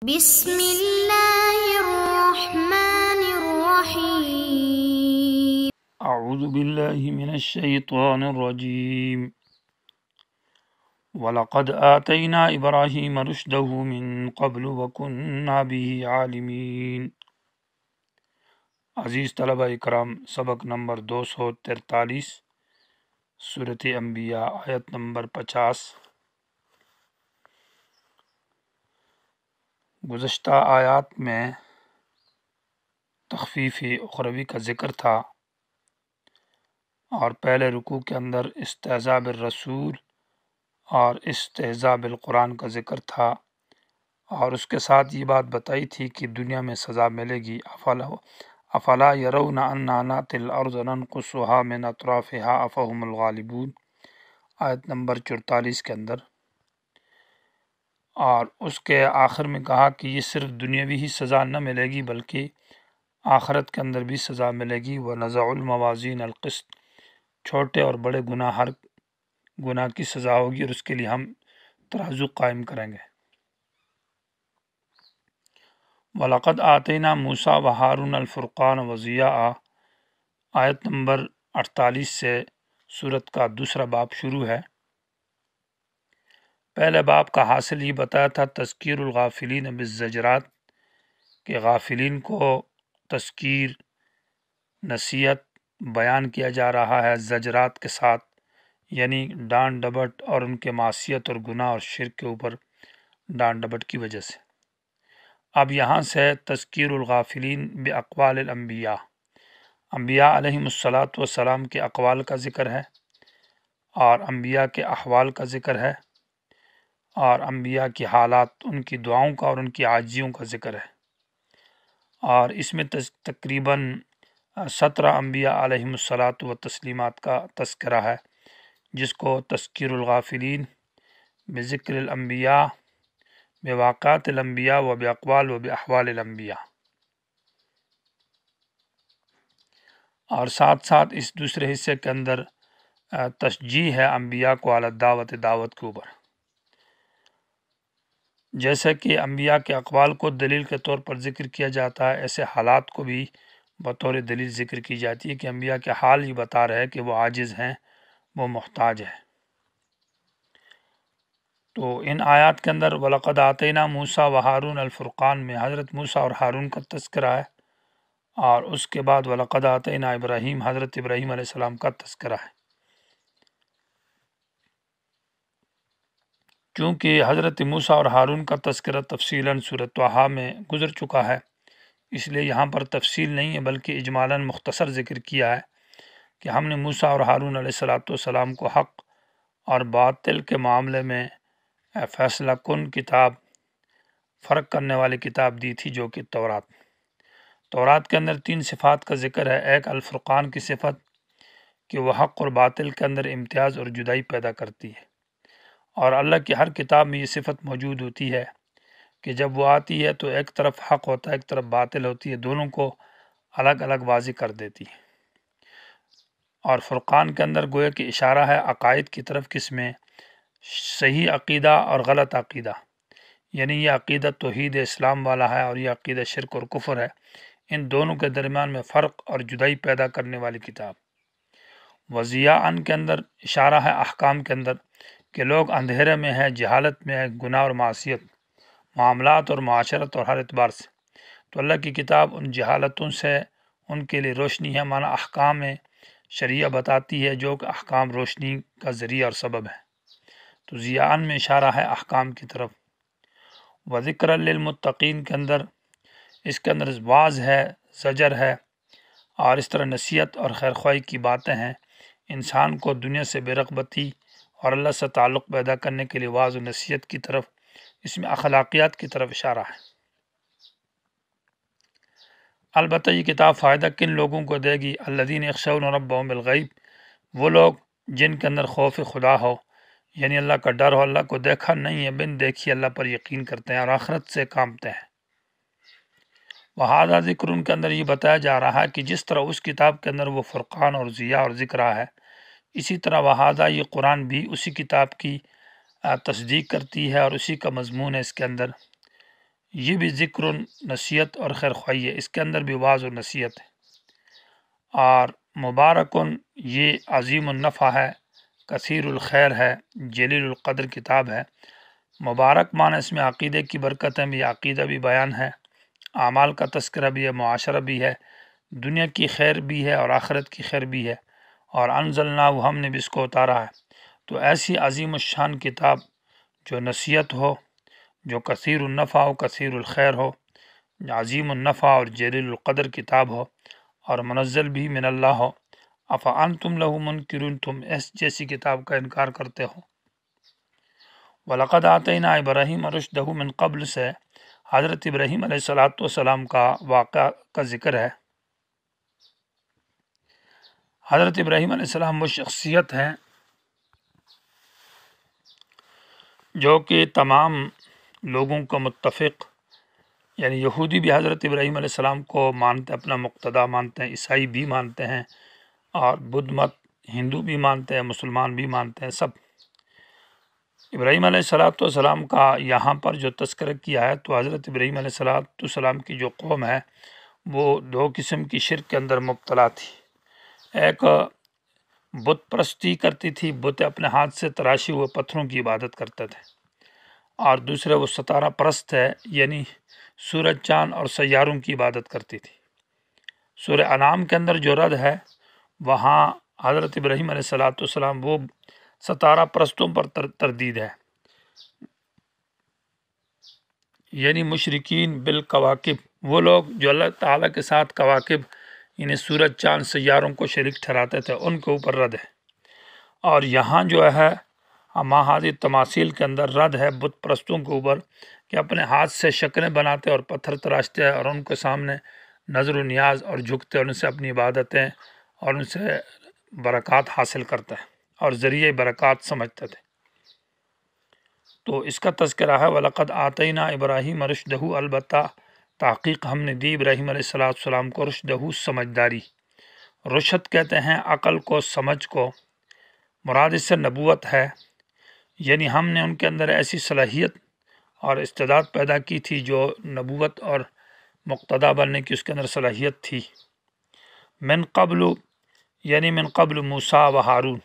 بسم اللہ الرحمن الرحیم اعوذ باللہ من الشیطان الرجیم وَلَقَدْ آتَيْنَا إِبْرَاهِيمَ رُشْدَهُ مِن قَبْلُ وَكُنَّا بِهِ عَالِمِينَ۔ عزیز طلبہ اکرام، سبق نمبر 243، سورۃ انبیاء، آیت نمبر 50۔ گزشتہ آیات میں تخفیف اخروی کا ذکر تھا، اور پہلے رکوع کے اندر استہزاء بالرسول اور استہزاء بالقرآن کا ذکر تھا، اور اس کے ساتھ یہ بات بتائی تھی کہ دنیا میں سزا ملے گی۔ افلا یرون انا ناتی الارض ننقصها من اطرافها افهم الغالبون، آیت نمبر 44 کے اندر۔ اور اس کے آخر میں کہا کہ یہ صرف دنیاوی ہی سزا نہ ملے گی بلکہ آخرت کے اندر بھی سزا ملے گی۔ وَنَزَعُ الْمَوَازِينَ الْقِسْطَ، چھوٹے اور بڑے گناہ، ہر گناہ کی سزا ہوگی اور اس کے لیے ہم ترازو قائم کریں گے۔ وَلَقَدْ آتَيْنَا مُوسَىٰ وَهَارُونَ الْفُرْقَانَ وَضِيَاءَ، آیت نمبر 48 سے سورت کا دوسرا باب شروع ہے۔ پہلے باب کا حاصل یہ بتایا تھا تذکیر الغافلین بالزجرات، کہ غافلین کو تذکیر، نصیحت بیان کیا جا رہا ہے زجرات کے ساتھ، یعنی ڈانٹ ڈپٹ اور ان کے معصیت اور گناہ اور شرک کے اوپر ڈانٹ ڈپٹ کی وجہ سے۔ اب یہاں سے تذکیر الغافلین باقوال الانبیاء، انبیاء علیہم السلام کے اقوال کا ذکر ہے، اور انبیاء کے احوال کا ذکر ہے، اور انبیاء کی حالات، ان کی دعاؤں کا اور ان کی عاجزیوں کا ذکر ہے۔ اور اس میں تقریباً 17 انبیاء علیہم السلام کا تذکرہ ہے، جس کو تذکیر الغافلین بذکر الانبیاء بواقعات الانبیاء و باقوال و باحوال الانبیاء، اور ساتھ ساتھ اس دوسرے حصے کے اندر تشجیع ہے انبیاء کو علی دعوت کے اوپر۔ جیسے کہ انبیاء کے اقوال کو دلیل کے طور پر ذکر کیا جاتا ہے، ایسے حالات کو بھی بطور دلیل ذکر کی جاتی ہے کہ انبیاء کے حال ہی بتا رہے ہیں کہ وہ عاجز ہیں، وہ محتاج ہیں۔ تو ان آیات کے اندر وَلَقَدْ آتَيْنَا مُوسَىٰ وَهَارُونَ الْفُرْقَان میں حضرت موسیٰ اور ہارون کا تذکرہ ہے، اور اس کے بعد وَلَقَدْ آتَيْنَا ابراہیم، حضرت ابراہیم علیہ السلام کا تذکرہ ہے۔ چونکہ حضرت موسیٰ اور ہارون کا تذکرہ تفصیلاً سورۃ طٰہٰ میں گزر چکا ہے، اس لیے یہاں پر تفصیل نہیں ہے بلکہ اجمالاً مختصر ذکر کیا ہے کہ ہم نے موسیٰ اور ہارون علیہ السلام کو حق اور باطل کے معاملے میں فیصلہ کن کتاب، فرق کرنے والی کتاب دی تھی، جو کہ تورات کے اندر 3 صفات کا ذکر ہے۔ ایک الفرقان کی صفت، کہ وہ حق اور باطل کے اندر امتیاز اور جدائی پیدا کرتی ہے، اور اللہ کی ہر کتاب میں یہ صفت موجود ہوتی ہے کہ جب وہ آتی ہے تو ایک طرف حق ہوتا ہے، ایک طرف باطل ہوتی ہے، دونوں کو الگ الگ واضح کر دیتی ہے۔ اور فرقان کے اندر گویا کہ اشارہ ہے عقائد کی طرف، کس میں؟ صحیح عقیدہ اور غلط عقیدہ، یعنی یہ عقیدہ توحید اسلام والا ہے اور یہ عقیدہ شرک اور کفر ہے، ان دونوں کے درمیان میں فرق اور جدائی پیدا کرنے والی کتاب۔ وضیاءً کے اندر اشارہ ہے احکام کے اندر، کہ لوگ اندھیرے میں ہیں، جہالت میں ہے، گناہ اور معصیت، معاملات اور معاشرت اور ہر اعتبار سے، تو اللہ کی کتاب ان جہالتوں سے ان کے لیے روشنی ہے، معنی احکام شریعہ بتاتی ہے جو کہ احکام روشنی کا ذریعہ اور سبب ہے۔ تو ضیاءً میں اشارہ ہے احکام کی طرف۔ وذکر للمتقین کے اندر، اس کے اندر واعظ ہے، زجر ہے، اور اس طرح نصیحت اور خیرخواہی کی باتیں ہیں، انسان کو دنیا سے بے رغبتی اور اللہ سے تعلق پیدا کرنے کے لیے واعظ و نصیحت کی طرف، اس میں اخلاقیات کی طرف اشارہ ہے۔ البتہ یہ کتاب فائدہ کن لوگوں کو دے گی؟ الذین یخشون ربهم بالغیب، وہ لوگ جن کے اندر خوف خدا ہو، یعنی اللہ کا ڈر ہو، اللہ کو دیکھا نہیں ہے، بن دیکھی اللہ پر یقین کرتے ہیں اور آخرت سے کامتے ہیں۔ وہذا ذکر، ان کے اندر یہ بتایا جا رہا ہے کہ جس طرح اس کتاب کے اندر وہ فرقان اور ضیاء اور ذکرہ ہے، اسی طرح وہذا، یہ قرآن بھی اسی کتاب کی تصدیق کرتی ہے اور اسی کا مضمون ہے اس کے اندر، یہ بھی ذکر نصیحت اور خیر خواہی ہے، اس کے اندر بھی واعظ و نصیحت ہے۔ اور مبارکن یہ عظیم النفع ہے، کثیر الخیر ہے، جلیل القدر کتاب ہے۔ مبارک معنی اس میں عقیدے کی برکت ہے، یہ عقیدہ بھی بیان ہے، اعمال کا تذکرہ بھی ہے، معاشرہ بھی ہے، دنیا کی خیر بھی ہے اور آخرت کی خیر بھی ہے، اور انزلناہ ہم نے بھی اس کو اتارا ہے۔ تو ایسی عظیم الشان کتاب جو نصیحت ہو، جو کثیر النفع ہو، کثیر الخیر ہو، عظیم النفع اور جلیل القدر کتاب ہو، اور منزل بھی من اللہ ہو، افانتم لہ منکرون، تم اس جیسی کتاب کا انکار کرتے ہو۔ وَلَقَدْ آتَيْنَا إِبْرَاهِيمَ رُشْدَهُ من قبل سے حضرت ابراہیم علیہ السلام کا واقعہ کا ذکر ہے۔ حضرت ابراہیم علیہ السلام وہ شخصیت ہے جو کہ تمام لوگوں کو متفق، یعنی یہودی بھی حضرت ابراہیم علیہ السلام کو مانتے، اپنا مقتدا مانتے ہیں، عیسائی بھی مانتے ہیں، اور بدھ مت ہندو بھی مانتے ہیں، مسلمان بھی مانتے ہیں، سب ابراہیم علیہ السلام کا یہاں پر جو تذکرہ کیا ہے، تو حضرت ابراہیم علیہ السلام کی جو قوم ہے وہ دو قسم کی شرک کے اندر مبتلا تھی۔ ایک بت پرستی کرتی تھی، بت اپنے ہاتھ سے تراشے ہوئے پتھروں کی عبادت کرتے تھے، اور دوسرے وہ ستارہ پرست ہے، یعنی سورج چاند اور سیاروں کی عبادت کرتی تھی۔ سورہ انعام کے اندر جو رد ہے وہاں حضرت ابراہیم علیہ السلام وہ ستارہ پرستوں پر تردید ہے، یعنی مشرکین بالکواکب، وہ لوگ جو اللہ تعالیٰ کے ساتھ کواکب یعنی سورج چاند سیاروں کو شریک ٹھہراتے تھے، ان کے اوپر رد ہے۔ اور یہاں جو ہے ماہادی تماثیل کے اندر رد ہے بت پرستوں کے اوپر، کہ اپنے ہاتھ سے شکلیں بناتے اور پتھر تراشتے ہیں، اور ان کے سامنے نظر و نیاز اور جھکتے، اور ان سے اپنی عبادتیں اور ان سے برکات حاصل کرتے ہیں اور ذریعہ برکات سمجھتے تھے۔ تو اس کا تذکرہ ہے وَلَقَدْ آتَيْنَا إِبْرَاهِيمَ رُشْدَهُ، البتہ تحقیق ہم نے دی ابراہیم علیہ السلام کو رشدہ، سمجھداری۔ رشد کہتے ہیں عقل کو، سمجھ کو، مراد اس سے نبوت ہے، یعنی ہم نے ان کے اندر ایسی صلاحیت اور استعداد پیدا کی تھی جو نبوت اور مقتدا بننے کی اس کے اندر صلاحیت تھی۔ من قبل یعنی من قبل موسیٰ و ہارون،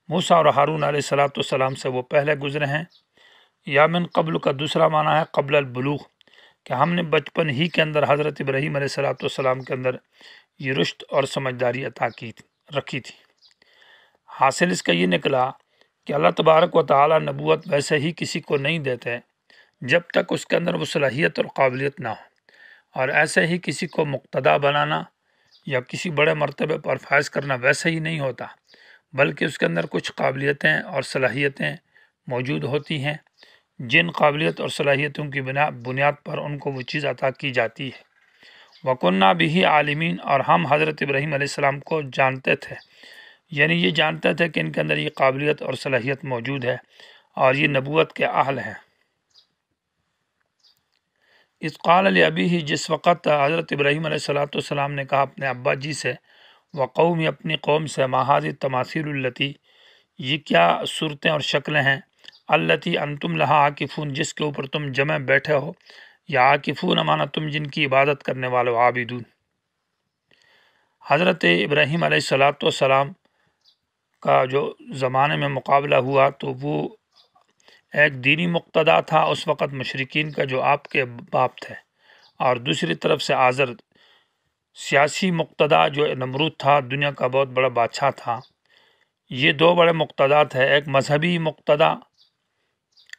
موسیٰ اور ہارون علیہ السلام سے وہ پہلے گزرے ہیں، یا من قبل کا دوسرا معنی ہے قبل البلوغ، کہ ہم نے بچپن ہی کے اندر حضرت ابراہیم علیہ السلام کے اندر یہ رشد اور سمجھداری عطا رکھی تھی۔ حاصل اس کا یہ نکلا کہ اللہ تبارک و تعالی نبوت ویسے ہی کسی کو نہیں دیتے جب تک اس کے اندر وہ صلاحیت اور قابلیت نہ ہو، اور ایسے ہی کسی کو مقتدا بنانا یا کسی بڑے مرتبے پر فائز کرنا ویسے ہی نہیں ہوتا، بلکہ اس کے اندر کچھ قابلیتیں اور صلاحیتیں موجود ہوتی ہیں، جن قابلیت اور صلاحیتوں کی بنیاد پر ان کو وہ چیز عطا کی جاتی ہے۔ وَكُنَّا بِهِ عَالِمِينَ، اور ہم حضرت ابراہیم علیہ السلام کو جانتے تھے، یعنی یہ جانتے تھے کہ ان کے اندر یہ قابلیت اور صلاحیت موجود ہے اور یہ نبوت کے اہل ہیں۔ اذ قال لأبیہ، جس وقت حضرت ابراہیم علیہ السلام نے کہا اپنے ابا جی سے، وقومی اپنی قوم سے، ما هذه التماثیل التی، یہ کیا صورتیں اور شکلیں ہیں، التی انتم لہا عاکفون، جس کے اوپر تم جمع بیٹھے ہو، یا عاکفون مانا تم جن کی عبادت کرنے والو، عابدون۔ حضرت ابراہیم علیہ السلام کا جو زمانے میں مقابلہ ہوا تو وہ ایک دینی مقتدا تھا اس وقت مشرکین کا جو آپ کے باپ تھے، اور دوسری طرف سے آزر سیاسی مقتدا جو نمرود تھا، دنیا کا بہت بڑا بادشاہ تھا۔ یہ دو بڑے مقتدات ہیں، ایک مذہبی مقتدا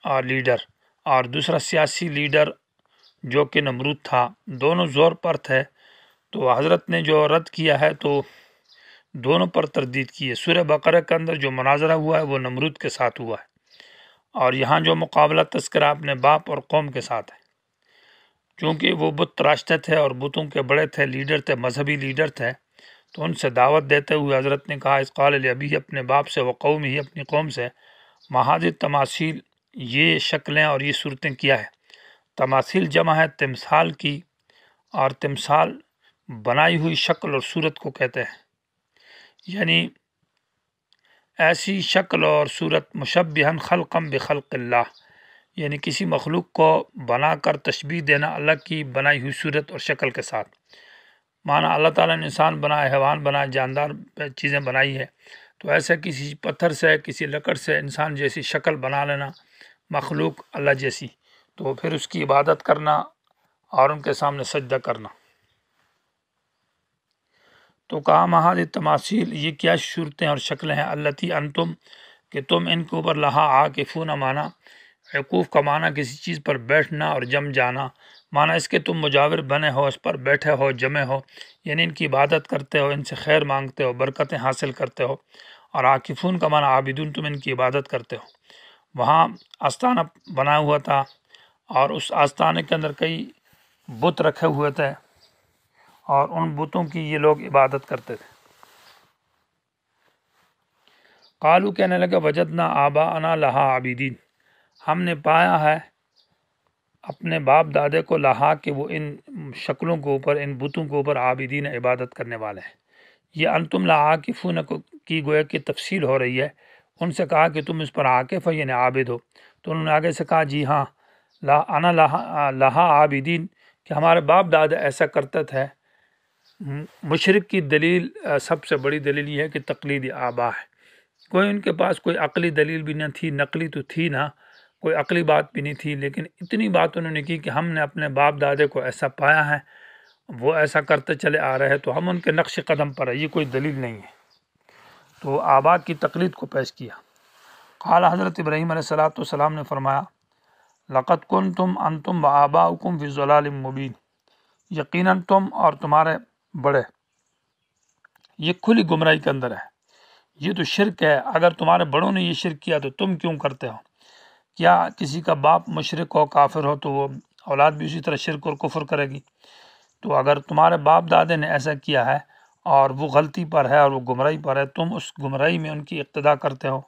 اور لیڈر، اور دوسرا سیاسی لیڈر جو کہ نمرود تھا، دونوں زور پر تھے۔ تو حضرت نے جو رد کیا ہے تو دونوں پر تردید کی ہے۔ سورہ بقرہ کے اندر جو مناظرہ ہوا ہے وہ نمرود کے ساتھ ہوا ہے، اور یہاں جو مقابلہ تذکرہ اپنے باپ اور قوم کے ساتھ ہے، چونکہ وہ بت تراشتے تھے اور بتوں کے بڑے تھے، لیڈر تھے، مذہبی لیڈر تھے، تو ان سے دعوت دیتے ہوئے حضرت نے کہا اذ قال لأبیہ، اپنے باپ سے، وقوم ہی اپنی قوم سے، ما هذه التماثیل، یہ شکلیں اور یہ صورتیں کیا ہے۔ تماثیل جمع ہے تمثال کی، اور تمثال بنائی ہوئی شکل اور صورت کو کہتے ہیں، یعنی ایسی شکل اور صورت مشبہن خلقا بخلق اللہ، یعنی کسی مخلوق کو بنا کر تشبیہ دینا اللہ کی بنائی ہوئی صورت اور شکل کے ساتھ. مانا اللہ تعالیٰ نے انسان بنائے، حیوان بنائے، جاندار چیزیں بنائی ہے، تو ایسے کسی پتھر سے، کسی لکڑ سے انسان جیسی شکل بنا لینا، مخلوق اللہ جیسی، تو پھر اس کی عبادت کرنا اور ان کے سامنے سجدہ کرنا. تو کہا مہاد تماثیل، یہ کیا صورتیں اور شکلیں ہیں، التی انتم، کہ تم ان کے اوپر لہا عاکفون، مانا عقوف کا مانا کسی چیز پر بیٹھنا اور جم جانا، مانا اس کے تم مجاور بنے ہو، اس پر بیٹھے ہو، جمے ہو، یعنی ان کی عبادت کرتے ہو، ان سے خیر مانگتے ہو، برکتیں حاصل کرتے ہو. اور عاکفون کا مانا عابدون، تم ان کی عبادت کرتے ہو. وہاں آستانہ بنا ہوا تھا اور اس آستانے کے اندر کئی بت رکھے ہوئے تھے اور ان بتوں کی یہ لوگ عبادت کرتے تھے. قالو، کہنے لگے، وجدنا آباءنا لہا عابدین، ہم نے پایا ہے اپنے باپ دادے کو، لہا کہ وہ ان شکلوں کے اوپر، ان بتوں کے اوپر، عابدین، عبادت کرنے والے ہیں. یہ انتم لا عاکفون کی گویا کی تفصیل ہو رہی ہے. ان سے کہا کہ تم اس پر عاکف ہو، یعنی عابد ہو. تو انہوں نے آگے سے کہا جی ہاں، انا لہا عابدین، کہ ہمارے باپ دادے ایسا کرتے تھے. مشرک کی دلیل، سب سے بڑی دلیل یہ ہے کہ تقلید آبا ہے. کوئی ان کے پاس کوئی عقلی دلیل بھی نہ تھی، نقلی تو تھی نہ، کوئی عقلی بات بھی نہیں تھی، لیکن اتنی بات انہوں نے کی کہ ہم نے اپنے باپ دادے کو ایسا پایا ہے، وہ ایسا کرتے چلے آ رہے ہیں، تو ہم ان کے نقش قدم پر ہے، یہ کوئی دلیل نہیں ہے. تو آبا کی تقلید کو پیش کیا. قال، حضرت ابراہیم علیہ السلام نے فرمایا، لقد کنتم انتم وآباؤکم فی ضلال مبین، یقیناً تم اور تمہارے بڑے یہ کھلی گمراہی کے اندر ہے. یہ تو شرک ہے، اگر تمہارے بڑوں نے یہ شرک کیا تو تم کیوں کرتے ہو؟ کیا کسی کا باپ مشرک ہو، کافر ہو، تو وہ اولاد بھی اسی طرح شرک اور کفر کرے گی؟ تو اگر تمہارے باپ دادے نے ایسا کیا ہے اور وہ غلطی پر ہے اور وہ گمراہی پر ہے، تم اس گمراہی میں ان کی اقتدا کرتے ہو.